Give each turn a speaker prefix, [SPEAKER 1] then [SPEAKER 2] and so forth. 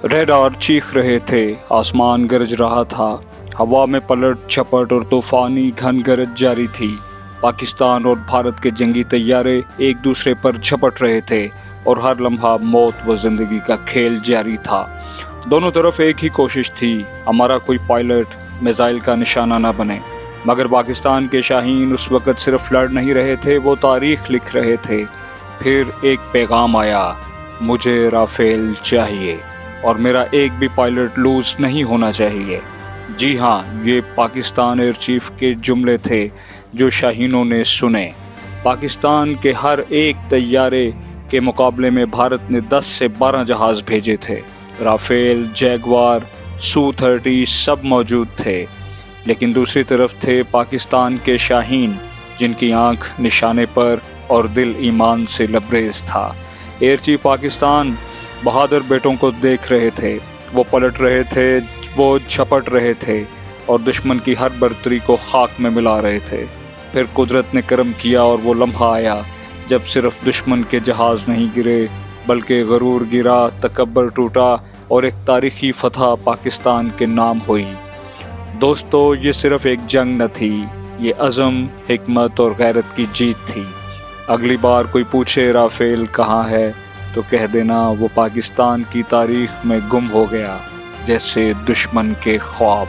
[SPEAKER 1] Radar चीख रहे थे, आसमान गरज रहा था, हवा में पलट झपट और तूफानी घन गरज जारी थी। पाकिस्तान और भारत के जंगी तैयारे एक दूसरे पर झपट रहे थे और हर लम्हा मौत व जिंदगी का खेल जारी था। दोनों तरफ एक ही कोशिश थी, हमारा कोई पायलट मिसाइल का निशाना न बने। मगर पाकिस्तान के शाहीन उस वक़्त सिर्फ लड़ नहीं रहे थे, वो तारीख लिख रहे थे। फिर एक पैगाम आया, मुझे राफेल चाहिए और मेरा एक भी पायलट लूज नहीं होना चाहिए। जी हाँ, ये पाकिस्तान एयर चीफ के जुमले थे जो शाहीनों ने सुने। पाकिस्तान के हर एक तैयारे के मुकाबले में भारत ने 10 से 12 जहाज़ भेजे थे। राफेल, जैगवार, सू-30 सब मौजूद थे। लेकिन दूसरी तरफ थे पाकिस्तान के शाहीन, जिनकी आंख निशाने पर और दिल ईमान से लबरेज था। एयर चीफ पाकिस्तान बहादुर बेटों को देख रहे थे, वो पलट रहे थे, वो झपट रहे थे और दुश्मन की हर बर्तरी को खाक में मिला रहे थे। फिर कुदरत ने करम किया और वो लम्हा आया जब सिर्फ दुश्मन के जहाज़ नहीं गिरे, बल्कि गरूर गिरा, तकब्बर टूटा और एक तारीखी फतह पाकिस्तान के नाम हुई। दोस्तों, ये सिर्फ एक जंग न थी, ये अज़म, हिकमत और गैरत की जीत थी। अगली बार कोई पूछे राफेल कहाँ है, तो कह देना वो पाकिस्तान की तारीख में गुम हो गया, जैसे दुश्मन के ख्वाब।